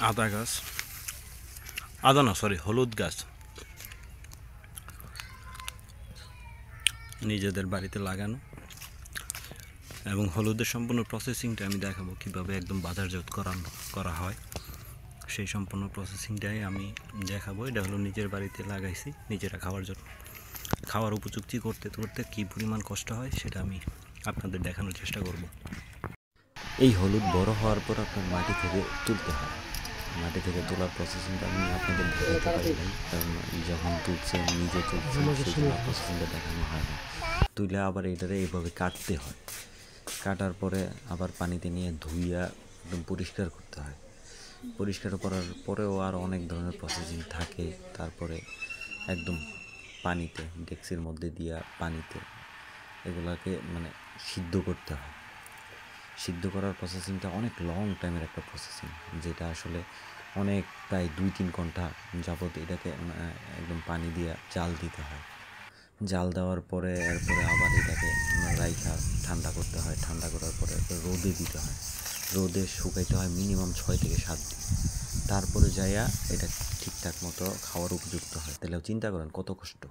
আদা গাছ, আদা না সরি হলুদ গাছ নিজেদের বাড়িতে লাগানো, এবং হলুদের সম্পূর্ণ প্রসেসিংটা আমি দেখাবো কীভাবে একদম বাজারজাত করা হয়। সেই সম্পূর্ণ প্রসেসিংটাই আমি দেখাবো। এটা হলো নিজের বাড়িতে লাগাইছি নিজেরা খাওয়ার জন্য। খাওয়ার উপযুক্তি করতে করতে কী পরিমাণ কষ্ট হয় সেটা আমি আপনাদের দেখানোর চেষ্টা করব। এই হলুদ বড় হওয়ার পর আপনার মাটি থেকে তুলতে হয়। মাটি থেকে তোলার প্রসেসিংটা আমি আপনাদের দেখাতে পারি নাই, কারণ যখন তুলছেন নিজে তুলছেন সেই জন্য প্রসেসিংটা দেখানো হয় না। তুলে আবার এটারে এইভাবে কাটতে হয়। কাটার পরে আবার পানিতে নিয়ে ধুইয়া একদম পরিষ্কার করতে হয়। পরিষ্কার করার পরেও আর অনেক ধরনের প্রসেসিং থাকে। তারপরে একদম পানিতে ডেক্সির মধ্যে দিয়া পানিতে এগুলাকে মানে সিদ্ধ করতে হয়। সিদ্ধ করার প্রসেসিংটা অনেক লং টাইমের একটা প্রসেসিং, যেটা আসলে অনেক প্রায় 2-3 ঘন্টা যাবত এটাকে একদম পানি দিয়ে জাল দিতে হয়। জাল দেওয়ার পরে এরপরে আবার এটাকে রাইখা ঠান্ডা করতে হয়। ঠান্ডা করার পরে রোদে দিতে হয়। রোদে শুকাইতে হয় মিনিমাম 6 থেকে 7 দিন। তারপরে যাইয়া এটা ঠিকঠাক মতো খাওয়ার উপযুক্ত হয়। তাহলে চিন্তা করেন কত কষ্ট।